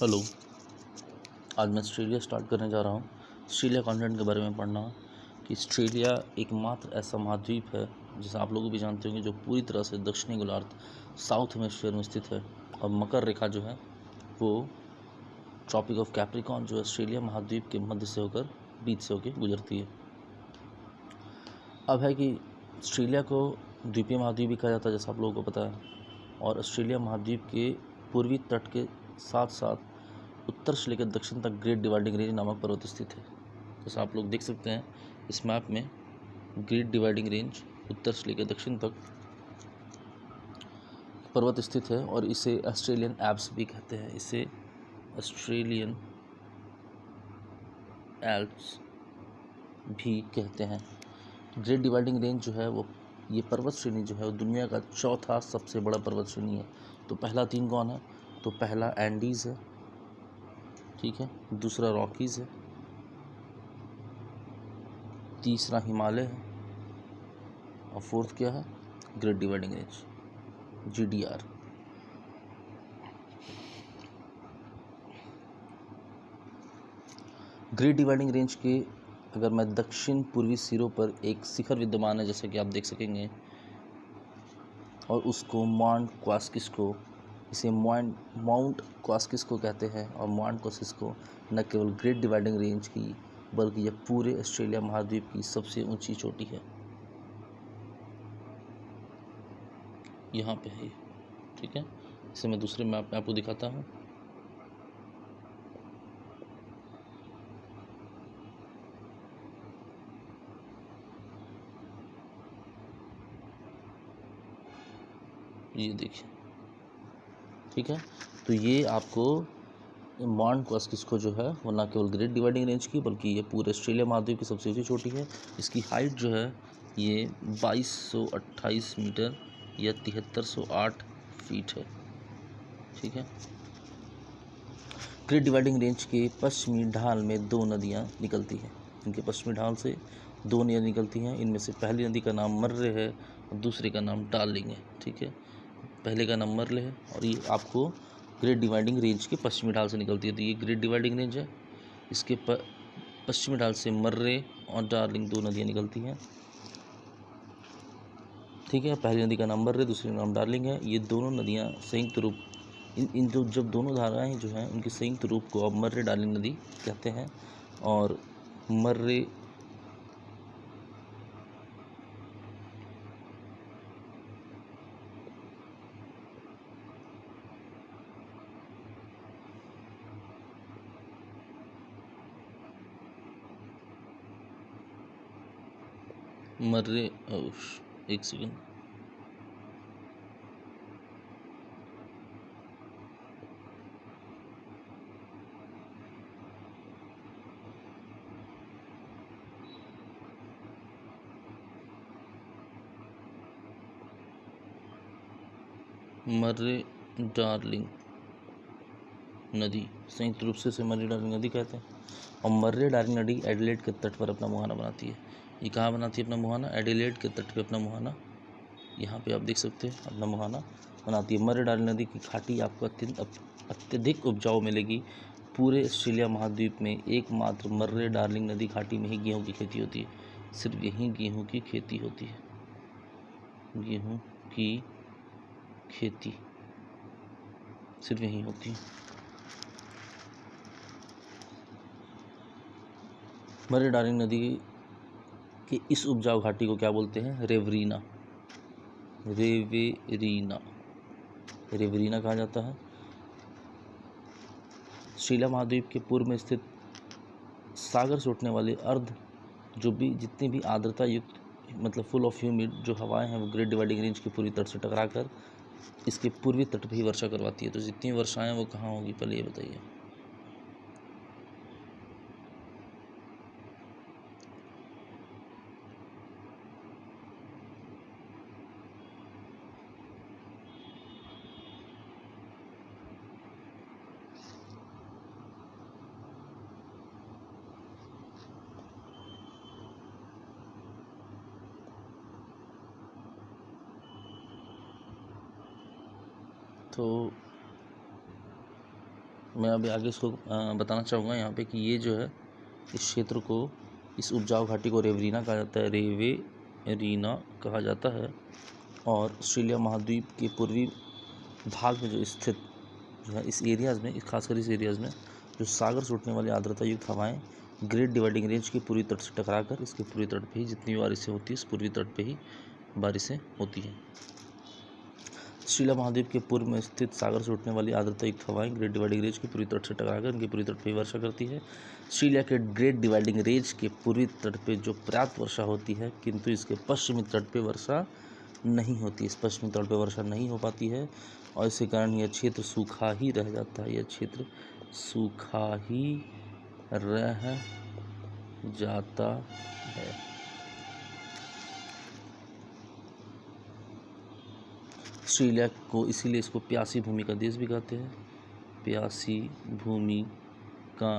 Hello. आज मैं Australia start करने जा रहा हूँ। ऑस्ट्रेलिया कॉन्टिनेंट के बारे में पढ़ना कि ऑस्ट्रेलिया एकमात्र ऐसा महाद्वीप है, जिसे आप लोग भी जानते होंगे, जो पूरी तरह से दक्षिणी गोलार्ध साउथ हेमिस्फीयर में स्थित है। और मकर रेखा जो है वो ट्रॉपिक ऑफ कैप्रिकॉर्न जो ऑस्ट्रेलिया महाद्वीप के मध्य से होकर बीच से होकर गुजरती है। अब है कि ऑस्ट्रेलिया को द्वीपीय महाद्वीप भी कहा जाता है, जैसा आप लोगों को पता है। और ऑस्ट्रेलिया महाद्वीप के पूर्वी तट के साथ साथ उत्तर से लेकर दक्षिण तक ग्रेट डिवाइडिंग रेंज नामक पर्वत स्थित है। जैसा आप लोग देख सकते हैं इस मैप में, ग्रेट डिवाइडिंग रेंज उत्तर से लेकर दक्षिण तक पर्वत स्थित है और इसे ऑस्ट्रेलियन एल्प्स भी कहते हैं। इसे ऑस्ट्रेलियन एल्प्स भी कहते हैं। ग्रेट डिवाइडिंग रेंज जो है वो, ये पर्वत श्रेणी जो है वो दुनिया का चौथा सबसे बड़ा पर्वत श्रेणी है। तो पहला तीन कौन है? तो पहला एंडीज़ है, ठीक है, दूसरा रॉकीज़ है, तीसरा हिमालय है और फोर्थ क्या है? Great Dividing range, GDR। Great Dividing Range के अगर मैं दक्षिण पूर्वी सिरों पर एक शिखर विद्यमान है, जैसे कि आप देख सकेंगे, और उसको माउंट क्वास्किस्को, इसे माउंट क्वास्किस्को कहते हैं। और माउंट क्वास्किस्को न केवल ग्रेट डिवाइडिंग रेंज की बल्कि यह पूरे ऑस्ट्रेलिया महाद्वीप की सबसे ऊंची चोटी है। यहाँ पे है, ठीक है। इसे मैं दूसरे मैप में आपको दिखाता हूँ। ये देखिए, ठीक है। तो ये आपको माउंट क्वास्किस्को जो है वो न केवल ग्रेट डिवाइडिंग रेंज की बल्कि ये पूरे ऑस्ट्रेलिया महाद्वीप की सबसे ऊंची चोटी है। इसकी हाइट जो है ये 2228 मीटर या 7308 फीट है, ठीक है। ग्रेट डिवाइडिंग रेंज के पश्चिमी ढाल में दो नदियाँ निकलती हैं। इनके पश्चिमी ढाल से दो नदियाँ निकलती हैं। इनमें से पहली नदी का नाम मर्रे है और दूसरे का नाम डार्लिंग है, ठीक है। पहले का नाम मर्रे है और ये आपको ग्रेट डिवाइडिंग रेंज के पश्चिमी ढाल से निकलती है। तो ये ग्रेट डिवाइडिंग रेंज है, इसके पश्चिमी ढाल से मर्रे और डार्लिंग दो नदियाँ निकलती हैं, ठीक है। पहली नदी का नाम मर्रे, दूसरी का नाम डार्लिंग है। ये दोनों नदियाँ संयुक्त रूप, इन जो जब दोनों धाराएं जो हैं उनके संयुक्त रूप को अब मर्रे डार्लिंग नदी कहते हैं। और मर्रे मर्रे एक सेकंड, मर्रे डार्लिंग नदी संयुक्त रूप से मर्रे डार्लिंग नदी कहते हैं। और मर्रे डार्लिंग नदी एडिलेड के तट पर अपना मुहाना बनाती है। ये कहाँ बनाती है अपना मुहाना? एडिलेड के तट पे अपना मुहाना, यहाँ पे आप देख सकते हैं, अपना मुहाना बनाती है। मर्रे डार्लिंग नदी की घाटी आपको अत्यधिक उपजाऊ मिलेगी। पूरे ऑस्ट्रेलिया महाद्वीप में एकमात्र मर्रे डार्लिंग नदी घाटी में ही गेहूँ की खेती होती है। सिर्फ यहीं गेहूँ की खेती होती है, गेहूँ की खेती सिर्फ यहीं होती है। मर्रे डार्लिंग नदी कि इस उपजाऊ घाटी को क्या बोलते हैं? रेवरीना, रेवेरीना, रेवरीना कहा जाता है। ऑस्ट्रेलिया महाद्वीप के पूर्व में स्थित सागर से उठने वाले अर्ध जो भी जितनी भी आर्द्रता युक्त मतलब फुल ऑफ ह्यूमिड जो हवाएं हैं वो ग्रेट डिवाइडिंग रेंज के पूर्वी तट से टकराकर इसके पूर्वी तट पर ही वर्षा करवाती है। तो जितनी वर्षाएं वो कहाँ होगी, पहले ये बताइए। तो मैं अभी आगे इसको बताना चाहूँगा यहाँ पे कि ये जो है इस क्षेत्र को, इस उपजाऊ घाटी को रेवरीना कहा जाता है, रेवेरीना कहा जाता है। और ऑस्ट्रेलिया महाद्वीप के पूर्वी भाग में जो स्थित जो है इस एरियाज़ में, खासकर इस एरियाज़ में जो सागर से उठने वाली आर्द्रता युक्त हवाएं ग्रेट डिवाइडिंग रेंज के पूर्वी तट से टकराकर इसके पूर्वी तट पे ही जितनी भी बारिशें होती है इस पूर्वी तट पे ही बारिशें होती हैं। ऑस्ट्रेलिया महाद्वीप के पूर्व में स्थित सागर से उठने वाली आर्द्रता युक्त हवाएं ग्रेट डिवाइडिंग रेंज के पूर्वी तट से टकराकर इनके पूर्वी तट पे ही वर्षा करती है। ऑस्ट्रेलिया के ग्रेट डिवाइडिंग रेंज के पूर्वी तट पे जो पर्याप्त वर्षा होती है, किंतु इसके पश्चिमी तट पे वर्षा नहीं होती, इस पश्चिमी तट पे वर्षा नहीं हो पाती है और इसके कारण यह क्षेत्र सूखा ही रह जाता है, यह क्षेत्र सूखा ही रह जाता है। ऑस्ट्रेलिया को इसीलिए इसको प्यासी भूमि का देश भी कहते हैं, प्यासी भूमि का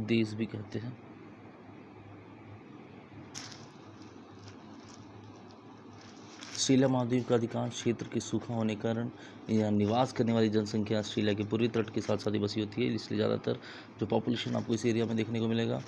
देश भी कहते हैं। ऑस्ट्रेलिया महाद्वीप का अधिकांश क्षेत्र के सूखा होने के कारण यहाँ निवास करने वाली जनसंख्या ऑस्ट्रेलिया के पूर्वी तट के साथ साथ ही बसी होती है, इसलिए ज़्यादातर जो पॉपुलेशन आपको इस एरिया में देखने को मिलेगा।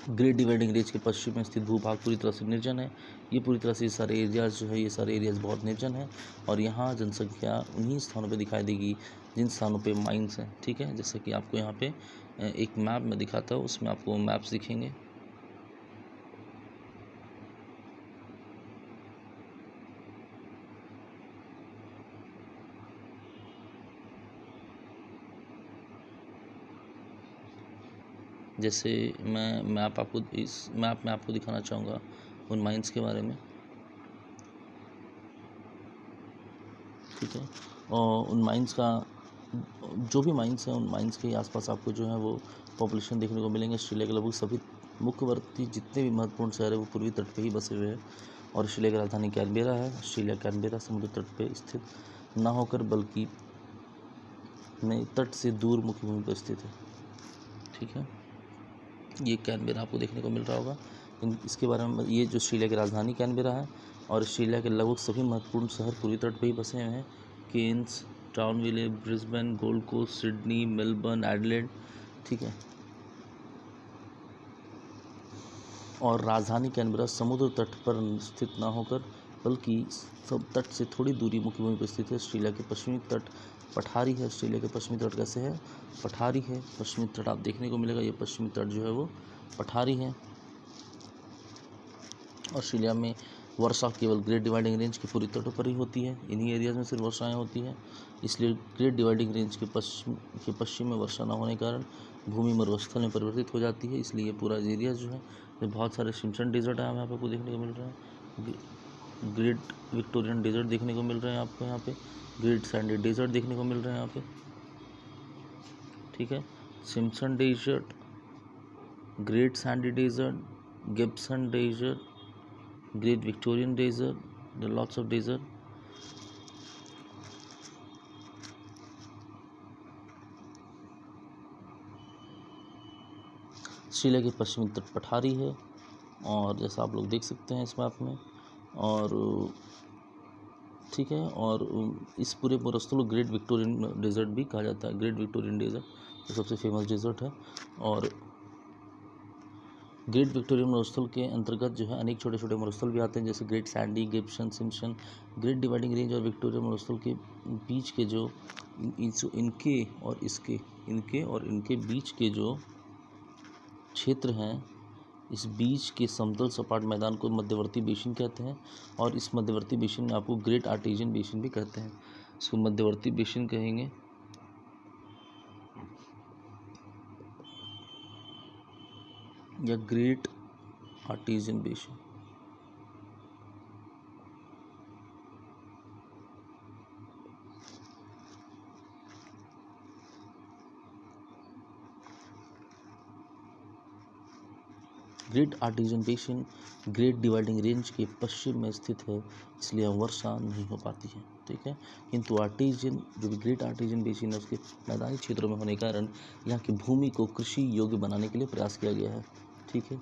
ग्रेट डिवाइडिंग रेंज के पश्चिम में स्थित भूभाग पूरी तरह से निर्जन है। ये पूरी तरह से सारे एरियाज़ जो है, ये सारे एरियाज़ बहुत निर्जन है और यहाँ जनसंख्या उन्हीं स्थानों पे दिखाई देगी जिन स्थानों पे माइंस हैं। ठीक है, जैसे कि आपको यहाँ पे एक मैप में दिखाता हूँ, उसमें आपको मैप्स दिखेंगे। जैसे मैं मैप आपको, इस मैप में आपको दिखाना चाहूँगा उन माइंस के बारे में। ठीक है, और उन माइंस का जो भी माइंस हैं, उन माइंस के आसपास आपको जो है वो पॉपुलेशन देखने को मिलेंगे। ऑस्ट्रेलिया के लगभग सभी मुख्यवर्ती जितने भी महत्वपूर्ण शहर है वो पूर्वी तट पे ही बसे हुए हैं और ऑस्ट्रेलिया की राजधानी कैनबेरा है। ऑस्ट्रेलिया कैनबेरा समुद्र तट पे स्थित ना होकर बल्कि में तट से दूर मुख्य भूमि पर स्थित है। ठीक है, ये कैनबेरा आपको देखने को मिल रहा होगा। इसके बारे में, ये जो ऑस्ट्रेलिया की राजधानी कैनबेरा है और ऑस्ट्रेलिया के लगभग सभी महत्वपूर्ण शहर पूर्वी तट पे ही बसे हुए हैं। Cairns, Townsville, Brisbane, Gold Coast, Sydney, Melbourne, Adelaide. ठीक है, और राजधानी कैनबेरा समुद्र तट पर स्थित ना होकर बल्कि सब तट से थोड़ी दूरी मुख्य भूमि पर स्थित है। ऑस्ट्रेलिया के पश्चिमी तट पठारी है। ऑस्ट्रेलिया के पश्चिमी तट कैसे है? पठारी है। पश्चिमी तट आप देखने को मिलेगा, ये पश्चिमी तट जो है वो पठारी है। ऑस्ट्रेलिया में वर्षा केवल ग्रेट डिवाइडिंग रेंज के पूर्वी तटों पर ही होती है, इन्हीं एरियाज़ में सिर्फ वर्षाएँ होती हैं। इसलिए ग्रेट डिवाइडिंग रेंज के पश्चिम में वर्षा न होने के कारण भूमि मरुस्थल में परिवर्तित हो जाती है। इसलिए पूरा एरिया जो है, ये बहुत सारे सिम्पसन डेजर्ट है यहाँ पे आपको देखने को मिल रहा है। ग्रेट विक्टोरियन डेजर्ट देखने को मिल रहे हैं आपको यहाँ पे, ग्रेट सैंडी डेजर्ट देखने को मिल रहे हैं यहाँ पे। ठीक है, Simpson desert, great sandy desert, Gibson desert, great Victorian desert, there are lots of desert. Australia के पश्चिमी तट पठारी है और जैसा आप लोग देख सकते हैं इस मैप में। और ठीक है, और इस पूरे मरुस्थल को ग्रेट विक्टोरियन डेजर्ट भी कहा जाता है। ग्रेट विक्टोरियन डेजर्ट जो सबसे फेमस डेजर्ट है। और ग्रेट विक्टोरियन मरुस्थल के अंतर्गत जो है अनेक छोटे छोटे मरुस्थल भी आते हैं, जैसे great Sandy, Gibson, Simpson. Great Dividing range और विक्टोरिया मरुस्थल के बीच के जो इनके और इनके बीच के जो क्षेत्र हैं, इस बीच के समतल सपाट मैदान को मध्यवर्ती बेसिन कहते हैं और इस मध्यवर्ती बेसिन में आपको ग्रेट आर्टेजियन बेसिन भी कहते हैं। इसको मध्यवर्ती बेसिन कहेंगे या Great Artesian Basin. Great Artesian Basin Great Dividing Range के पश्चिम में स्थित है, इसलिए वर्षा नहीं हो पाती है। ठीक है, किंतु आर्टेजियन जो भी ग्रेट आर्टेजियन बेसिन है उसके मैदानी क्षेत्रों में होने के कारण यहाँ की भूमि को कृषि योग्य बनाने के लिए प्रयास किया गया है। ठीक है,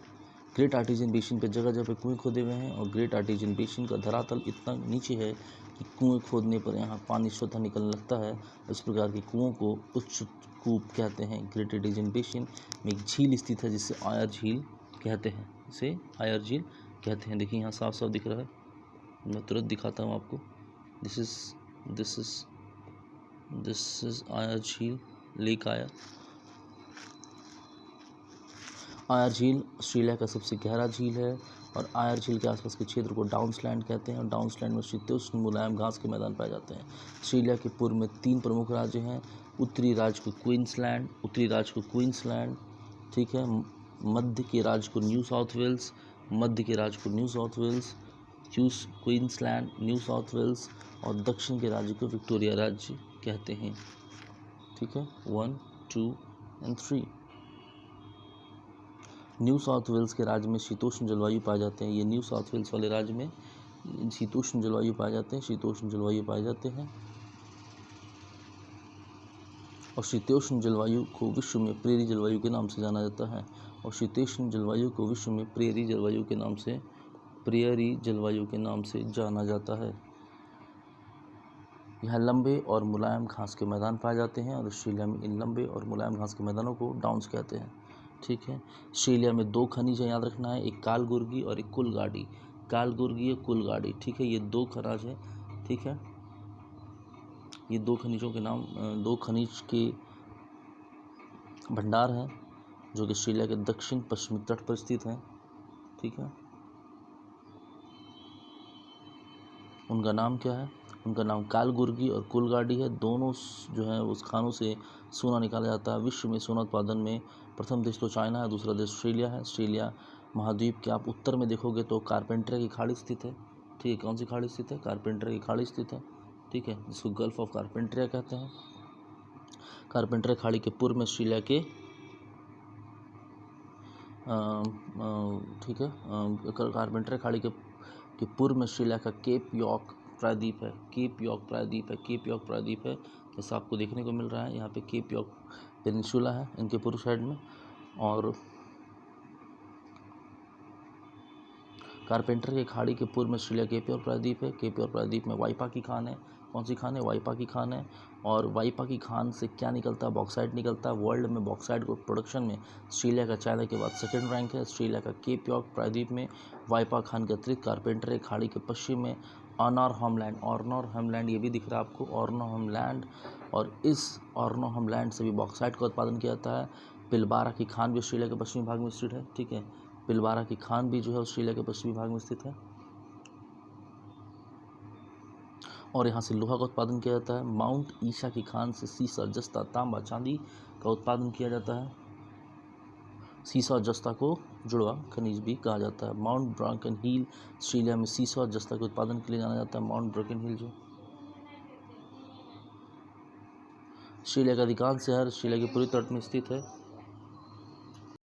ग्रेट आर्टेजियन बेसिन पे जगह जगह पे कुएं खोदे हुए हैं और ग्रेट आर्टेजियन बेसिन का धरातल इतना नीचे है कि कुएं खोदने पर यहाँ पानी स्वतः निकलने लगता है। इस प्रकार के कुओं को उच्च कूप कहते हैं। ग्रेट एडिजन बेसिन में एक झील स्थित है जिसे आयर झील कहते हैं। इसे आयर झील कहते हैं। देखिए यहाँ साफ साफ दिख रहा है, मैं तुरंत दिखाता हूँ आपको। दिस इज आयर झील, लेक आयर। आयर झील ऑस्ट्रेलिया का सबसे गहरा झील है और आयर झील के आसपास के क्षेत्र को डाउन्सलैंड कहते हैं। और डाउन्सलैंड में शीतोष्ण मुलायम घास के मैदान पाए जाते हैं। ऑस्ट्रेलिया के पूर्व में 3 प्रमुख राज्य हैं। उत्तरी राज्य को क्वींसलैंड, ठीक है। मध्य के राज्य को New South Wales, Queensland, New South Wales. और दक्षिण के राज्य को विक्टोरिया राज्य कहते हैं, ठीक है। 1, 2 और 3। न्यू साउथ वेल्स के राज्य में शीतोष्ण जलवायु पाए जाते हैं। ये न्यू साउथ वेल्स वाले राज्य में शीतोष्ण जलवायु पाए जाते हैं। और शीतोष्ण जलवायु को विश्व में प्रेरी जलवायु के नाम से जाना जाता है। यहाँ लंबे और मुलायम घास के मैदान पाए जाते हैं और ऑस्ट्रेलिया में इन लंबे और मुलायम घास के मैदानों को डाउन्स कहते हैं, ठीक है। ऑस्ट्रेलिया में 2 खनिज है, याद रखना है, एक कालगुर्गी और एक कुलगाड़ी। ठीक है। ये 2 खनिज है, ठीक है। ये 2 खनिजों के नाम 2 खनिज के भंडार हैं जो कि ऑस्ट्रेलिया के दक्षिण पश्चिमी तट पर स्थित हैं, ठीक है। उनका नाम क्या है? उनका नाम कालगुर्गी और कुलगाड़ी है। दोनों जो है उस खानों से सोना निकाला जाता है। विश्व में सोना उत्पादन में प्रथम देश तो चाइना है, दूसरा देश ऑस्ट्रेलिया है। ऑस्ट्रेलिया महाद्वीप के आप उत्तर में देखोगे तो कारपेंटर की खाड़ी स्थित है, ठीक है। कौन सी खाड़ी स्थित है? कारपेंटर की खाड़ी स्थित है, ठीक है, जिसको गल्फ ऑफ कारपेंटरिया कहते हैं। कारपेंटर खाड़ी के पूर्व में ऑस्ट्रेलिया के ठीक है, कारपेंटर खाड़ी के पूर्व में ऑस्ट्रेलिया का केप यॉर्क प्रायद्वीप है। जैसा आपको देखने को मिल रहा है यहाँ पे केप यॉर्क पेनिनसुला है इनके पूर्व साइड में। और कारपेंटर के खाड़ी के पूर्व में ऑस्ट्रेलिया केप यॉर्क प्रायद्वीप है। केप यॉर्क प्रायद्वीप में वाइपा की खान है। कौन सी खान है? वाइपा की खान है। और वाइपा की खान से क्या निकलता है? बॉक्साइट निकलता है। वर्ल्ड में बॉक्साइट को प्रोडक्शन में ऑस्ट्रेलिया का चाइना के बाद सेकंड रैंक है। ऑस्ट्रेलिया का केप यॉर्क प्रायद्वीप में वाइपा खान के अतिरिक्त कारपेंटर के खाड़ी के पश्चिम में ऑर्नर हेमलैंड, ये भी दिख रहा है आपको, ऑर्नर हेमलैंड। और इस ऑर्नर हेमलैंड से भी बॉक्साइट का उत्पादन किया जाता है। पिलबारा की खान भी ऑस्ट्रेलिया के पश्चिमी भाग में स्थित है, ठीक है। पिलबारा की खान भी जो है ऑस्ट्रेलिया के पश्चिमी भाग में स्थित है। और यहाँ से लोहा का उत्पादन किया जाता है। माउंट ईशा की खान से सीसा, जस्ता, तांबा, चांदी का उत्पादन किया जाता है। सीसा और जस्ता को जुड़वा खनिज भी कहा जाता है। माउंट ब्रॉकन हिल ऑस्ट्रेलिया में सीसा और जस्ता के उत्पादन के लिए जाना जाता है। माउंट ब्रॉकन हिल जो ऑस्ट्रेलिया का अधिकांश शहर ऑस्ट्रेलिया के पूर्वी तट में स्थित है।